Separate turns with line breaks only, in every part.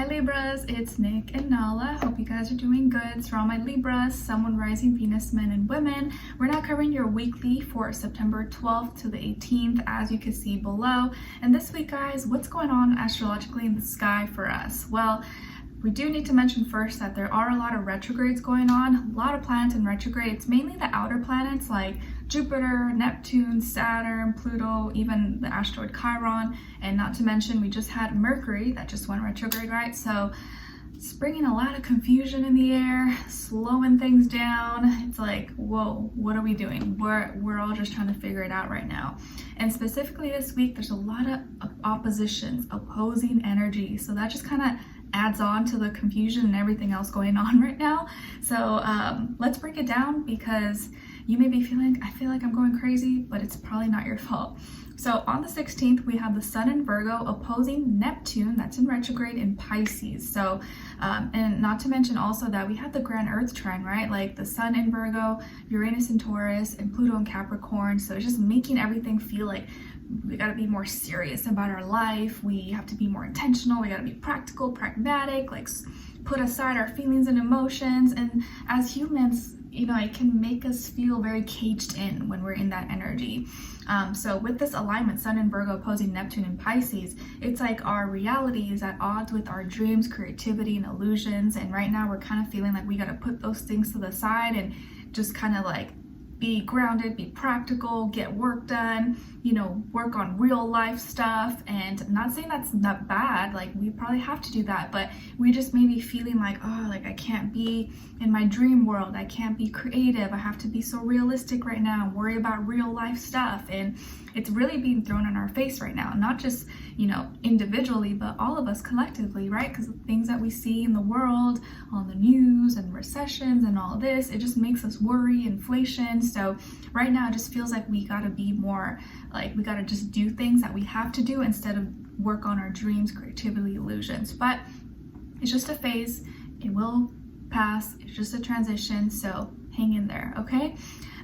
Hi Libras, it's Nick and Nala. Hope you guys are doing good. So all my Libras, Sun, Moon, Rising, Venus, men and women, we're now covering your weekly for September 12th to the 18th, as you can see below. And this week, guys, what's going on astrologically in the sky for us? Well, we do need to mention first that there are a lot of retrogrades going on, a lot of planets in retrograde. It's mainly the outer planets like Jupiter, Neptune, Saturn, Pluto, even the asteroid Chiron, and not to mention we just had Mercury that just went retrograde, right? So it's bringing a lot of confusion in the air, slowing things down. It's like, whoa, what are we doing? We're all just trying to figure it out right now. And specifically this week, there's a lot of oppositions, opposing energy. So that just kind of adds on to the confusion and everything else going on right now. So let's break it down, because you may be feeling, I feel like I'm going crazy, but it's probably not your fault. So on the 16th, we have the Sun in Virgo opposing Neptune, that's in retrograde in Pisces. So, and not to mention also that we have the grand Earth trine, right? Like the Sun in Virgo, Uranus in Taurus, and Pluto in Capricorn. So it's just making everything feel like we got to be more serious about our life. We have to be more intentional. We got to be practical, pragmatic, like put aside our feelings and emotions. And as humans, you know, it can make us feel very caged in when we're in that energy. So with this alignment, Sun in Virgo opposing Neptune in Pisces, it's like our reality is at odds with our dreams, creativity, and illusions. And right now we're kind of feeling like we got to put those things to the side and just kind of like be grounded, be practical, get work done, you know, work on real life stuff. And I'm not saying that's not bad, like we probably have to do that, but we just may be feeling like, oh, like I can't be in my dream world, I can't be creative, I have to be so realistic right now, worry about real life stuff. And it's really being thrown in our face right now, not just, you know, individually, but all of us collectively, right? Because the things that we see in the world, on the news and recessions and all this, it just makes us worry, inflation. So right now it just feels like we got to be more like, we got to just do things that we have to do instead of work on our dreams, creativity, illusions. But it's just a phase, it will pass, it's just a transition, so hang in there, okay?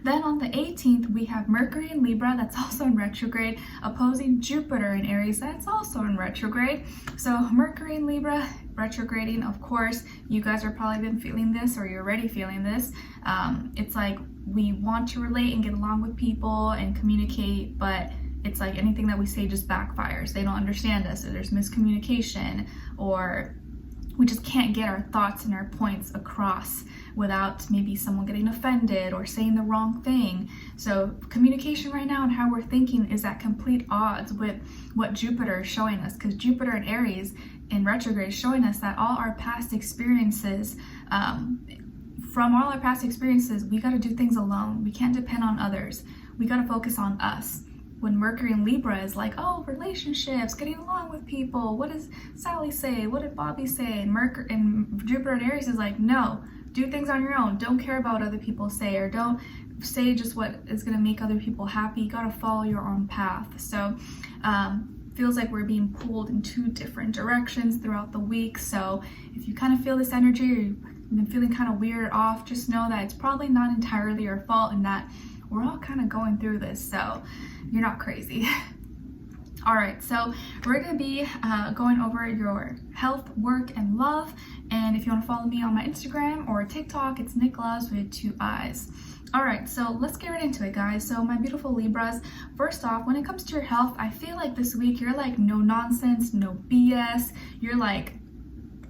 Then on the 18th, we have Mercury in Libra, that's also in retrograde, opposing Jupiter in Aries, that's also in retrograde. So Mercury in Libra, retrograding, of course, you guys are probably been feeling this, or you're already feeling this. It's like we want to relate and get along with people and communicate, but it's like anything that we say just backfires. They don't understand us, or there's miscommunication, or we just can't get our thoughts and our points across without maybe someone getting offended or saying the wrong thing. So communication right now and how we're thinking is at complete odds with what Jupiter is showing us, because Jupiter in Aries in retrograde is showing us that all our past experiences, from all our past experiences, we got to do things alone. We can't depend on others. We got to focus on us. When Mercury in Libra is like, oh, relationships, getting along with people. What does Sally say? What did Bobby say? And Mercury and Jupiter in Aries is like, no, do things on your own. Don't care about what other people say, or don't say just what is going to make other people happy. You got to follow your own path. So feels like we're being pulled in two different directions throughout the week. So if you kind of feel this energy, or you've been feeling kind of weird off, just know that it's probably not entirely your fault, and that we're all kind of going through this, so you're not crazy. All right, so we're gonna be going over your health, work, and love. And if you want to follow me on my Instagram or TikTok, it's Nicloves with 2 eyes. All right, so let's get right into it, guys. So my beautiful Libras, first off, when it comes to your health, I feel like this week you're like no nonsense, no BS. You're like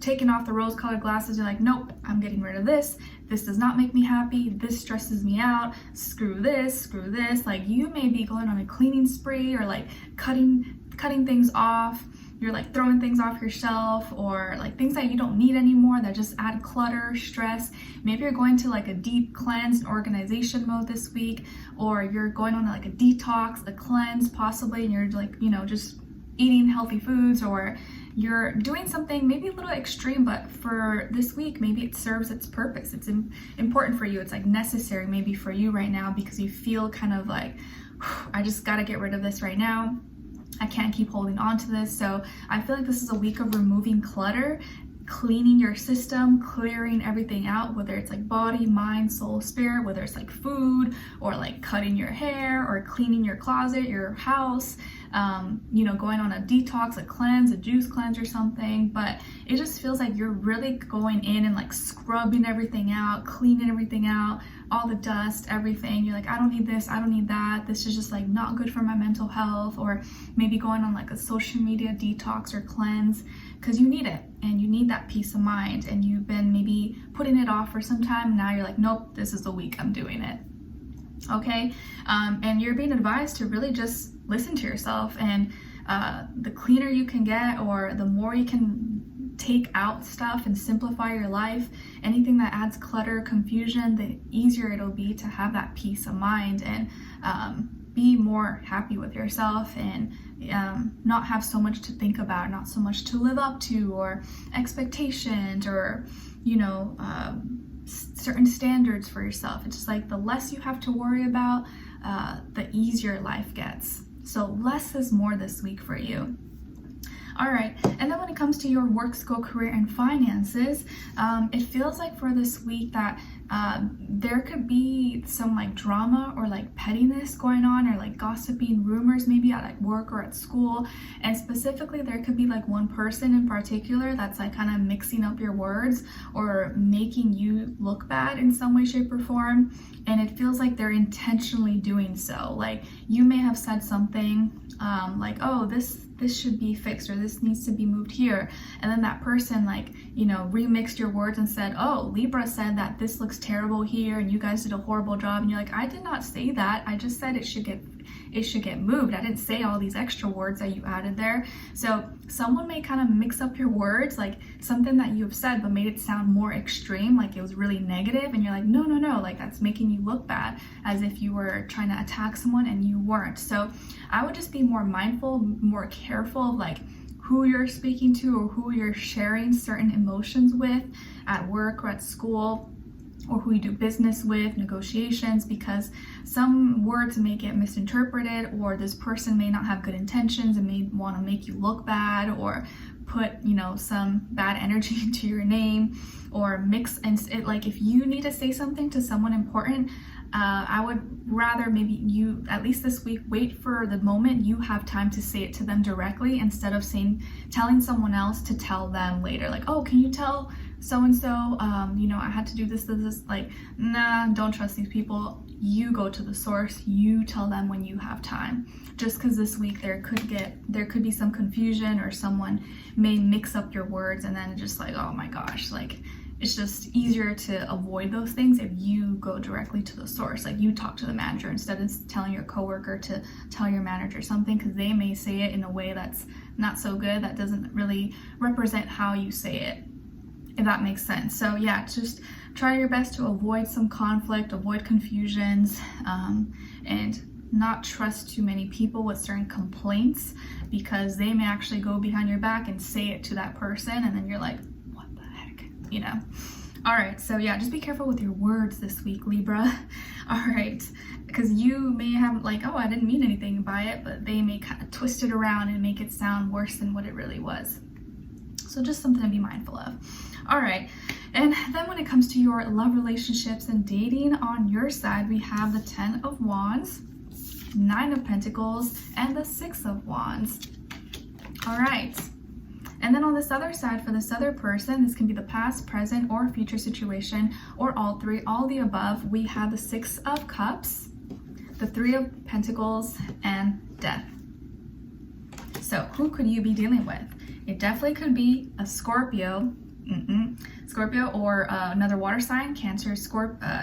taking off the rose-colored glasses. You're like, nope, I'm getting rid of this. This does not make me happy. This stresses me out. Screw this, screw this. Like you may be going on a cleaning spree, or like cutting things off. You're like throwing things off your shelf, or like things that you don't need anymore that just add clutter, stress. Maybe you're going to like a deep cleanse and organization mode this week, or you're going on like a detox, a cleanse possibly, and you're like, you know, just eating healthy foods, or you're doing something maybe a little extreme, but for this week, maybe it serves its purpose. It's important for you. It's like necessary maybe for you right now, because you feel kind of like, I just got to get rid of this right now. I can't keep holding on to this. So I feel like this is a week of removing clutter, cleaning your system, clearing everything out, whether it's like body, mind, soul, spirit, whether it's like food, or like cutting your hair, or cleaning your closet, your house. going on a detox, a cleanse, a juice cleanse or something, but it just feels like you're really going in and like scrubbing everything out, cleaning everything out, all the dust, everything. You're like, I don't need this, I don't need that, this is just like not good for my mental health. Or maybe going on like a social media detox or cleanse because you need it and you need that peace of mind, and you've been maybe putting it off for some time. Now you're like, nope, this is the week I'm doing it. Okay, and you're being advised to really just listen to yourself, and the cleaner you can get, or the more you can take out stuff and simplify your life, anything that adds clutter, confusion, the easier it'll be to have that peace of mind and be more happy with yourself, and not have so much to think about, not so much to live up to, or expectations, or certain standards for yourself. It's just like the less you have to worry about, the easier life gets. So less is more this week for you. All right, and then when it comes to your work, school, career, and finances, it feels like for this week that there could be some like drama or like pettiness going on, or like gossiping rumors maybe at work or at school. And specifically, there could be like one person in particular that's like kind of mixing up your words or making you look bad in some way, shape, or form. And it feels like they're intentionally doing so. Like you may have said something like, oh, this should be fixed, or this needs to be moved here, and then that person remixed your words and said, oh, Libra said that this looks terrible here and you guys did a horrible job, and you're like, I did not say that, I just said it should get moved. I didn't say all these extra words that you added there. So someone may kind of mix up your words, like something that you have said but made it sound more extreme, like it was really negative, and you're like, no, like that's making you look bad, as if you were trying to attack someone and you weren't. So I would just be more mindful, more careful of like who you're speaking to or who you're sharing certain emotions with at work or at school, or who you do business with, negotiations, because some words may get misinterpreted, or this person may not have good intentions and may want to make you look bad, or put some bad energy into your name, or mix. And it, like, if you need to say something to someone important, I would rather maybe you, at least this week, wait for the moment you have time to say it to them directly, instead of telling someone else to tell them later, like, oh, can you tell so-and-so, I had to do this. Like, nah, don't trust these people. You go to the source, you tell them when you have time. Just because this week there could be some confusion, or someone may mix up your words, and then just like, oh my gosh, like, it's just easier to avoid those things if you go directly to the source. Like, you talk to the manager instead of telling your coworker to tell your manager something, because they may say it in a way that's not so good, that doesn't really represent how you say it, if that makes sense. So yeah, just try your best to avoid some conflict, avoid confusions, and not trust too many people with certain complaints, because they may actually go behind your back and say it to that person, and then you're like, what the heck, All right, so yeah, just be careful with your words this week, Libra. All right, because you may have like, oh, I didn't mean anything by it, but they may kind of twist it around and make it sound worse than what it really was. So just something to be mindful of. All right, and then when it comes to your love, relationships, and dating, on your side, we have the 10 of Wands, 9 of Pentacles, and the 6 of Wands. All right, and then on this other side, for this other person, this can be the past, present, or future situation, or all three, all the above, we have the 6 of Cups, the 3 of Pentacles, and Death. So who could you be dealing with? It definitely could be a Scorpio, or another water sign, Cancer,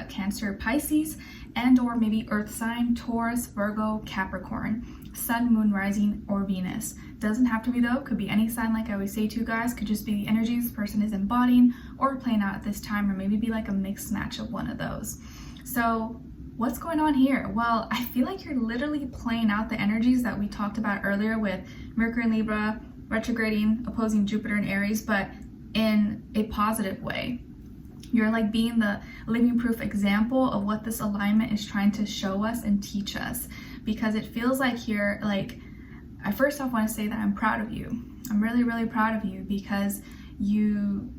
Cancer, Pisces, and or maybe Earth sign, Taurus, Virgo, Capricorn, Sun, Moon, Rising, or Venus. Doesn't have to be though, could be any sign, like I always say to you guys, could just be the energies this person is embodying or playing out at this time, or maybe be like a mixed match of one of those. So what's going on here? Well, I feel like you're literally playing out the energies that we talked about earlier with Mercury and Libra, retrograding, opposing Jupiter and Aries, but in a positive way. You're like being the living proof example of what this alignment is trying to show us and teach us, because it feels like here, like, I first off want to say that I'm proud of you. I'm really, really proud of you, because you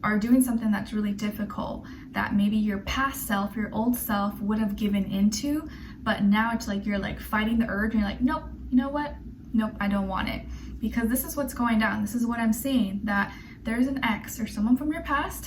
are doing something that's really difficult, that maybe your past self, your old self would have given into, but now it's like you're like fighting the urge, and you're like, nope, you know what? nope, I don't want it. Because this is what's going down. This is what I'm seeing, that there's an ex or someone from your past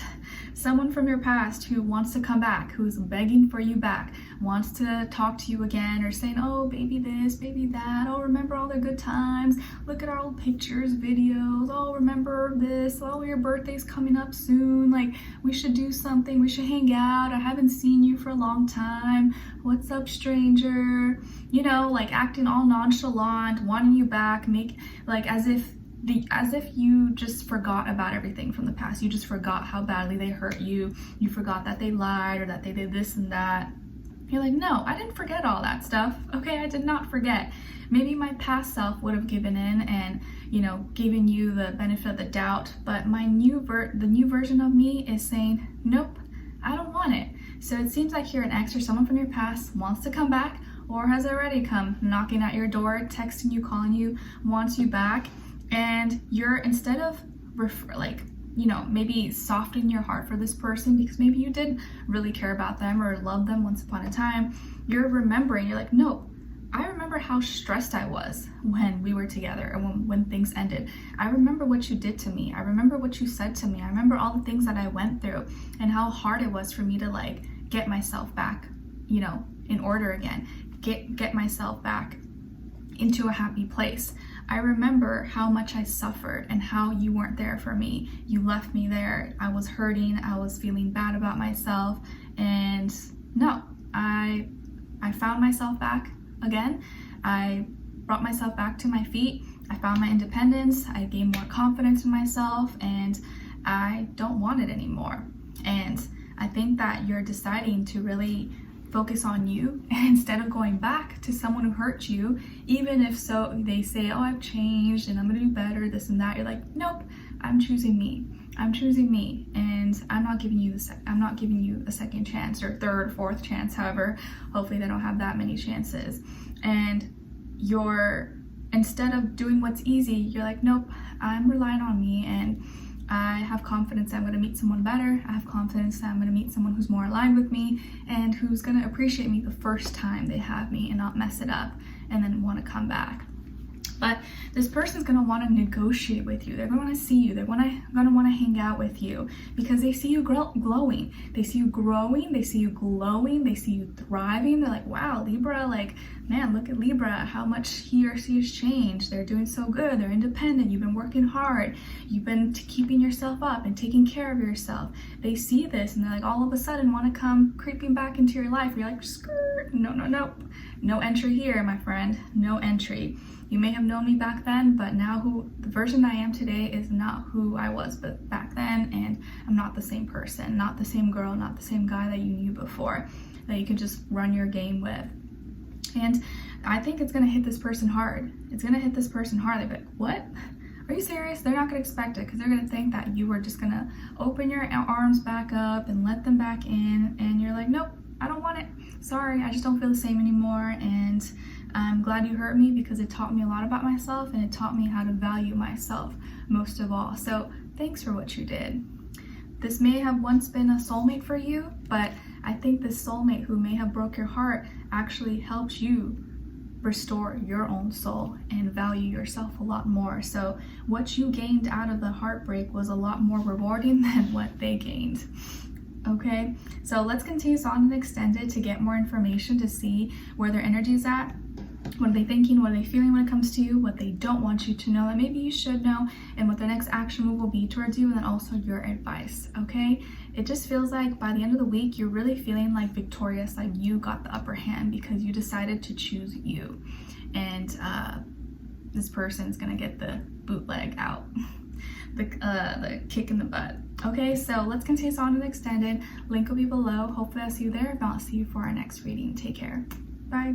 who wants to come back, who's begging for you back, wants to talk to you again, or saying, oh, baby this, baby that, oh, remember all the good times, look at our old pictures, videos, oh, remember this, oh, your birthday's coming up soon, like, we should do something, we should hang out, I haven't seen you for a long time, what's up, stranger, you know, like acting all nonchalant, wanting you back, like as if you just forgot about everything from the past. You just forgot how badly they hurt you. You forgot that they lied or that they did this and that. You're like, no, I didn't forget all that stuff. Okay, I did not forget. Maybe my past self would have given in and, you know, given you the benefit of the doubt, but the new version of me is saying, nope, I don't want it. So it seems like you're an ex or someone from your past wants to come back or has already come knocking at your door, texting you, calling you, wants you back. And you're, instead of maybe softening your heart for this person because maybe you did really care about them or love them once upon a time, you're remembering, you're like, no, I remember how stressed I was when we were together and when things ended. I remember what you did to me. I remember what you said to me. I remember all the things that I went through and how hard it was for me to like get myself back, you know, in order again, get myself back into a happy place. I remember how much I suffered and how you weren't there for me. You left me there. I was hurting. I was feeling bad about myself. And no, I found myself back again. I brought myself back to my feet. I found my independence. I gained more confidence in myself, and I don't want it anymore. And I think that you're deciding to really focus on you instead of going back to someone who hurt you, even if so they say, oh, I've changed and I'm gonna do better, this and that. You're like, nope, I'm choosing me, and I'm not giving you a second chance or third, fourth chance. However, hopefully they don't have that many chances. And instead of doing what's easy, you're like, nope, I'm relying on me, and I have confidence that I'm going to meet someone better. I have confidence that I'm going to meet someone who's more aligned with me and who's going to appreciate me the first time they have me and not mess it up and then want to come back. But this person's going to want to negotiate with you. They're going to want to see you. They're going to want to hang out with you because they see you glowing. They see you growing. They see you glowing. They see you thriving. They're like, wow, Libra, like, man, look at Libra, how much he or she has changed. They're doing so good. They're independent. You've been working hard. You've been keeping yourself up and taking care of yourself. They see this and they're like, all of a sudden want to come creeping back into your life. You're like, skirt, no entry here, my friend, no entry. You may have known me back then, but now the version I am today is not who I was but back then, and I'm not the same person, not the same girl, not the same guy that you knew before, that you can just run your game with. And I think it's gonna hit this person hard. It's gonna hit this person hard. They're like, what? Are you serious? They're not gonna expect it because they're gonna think that you were just gonna open your arms back up and let them back in, and you're like, nope, I don't want it. Sorry, I just don't feel the same anymore, and I'm glad you hurt me because it taught me a lot about myself, and it taught me how to value myself most of all. So thanks for what you did. This may have once been a soulmate for you, but I think this soulmate who may have broke your heart actually helped you restore your own soul and value yourself a lot more. So what you gained out of the heartbreak was a lot more rewarding than what they gained. Okay, so let's continue on and extend it to get more information to see where their energy is at. What are they thinking? What are they feeling when it comes to you? What they don't want you to know that maybe you should know, and what the next action move will be towards you, and then also your advice, okay? It just feels like by the end of the week, you're really feeling like victorious, like you got the upper hand because you decided to choose you. And this person's gonna get the bootleg out, the kick in the butt. Okay, so let's continue on and extend it. Link will be below. Hopefully I'll see you there. If not, I'll see you for our next reading. Take care. Bye.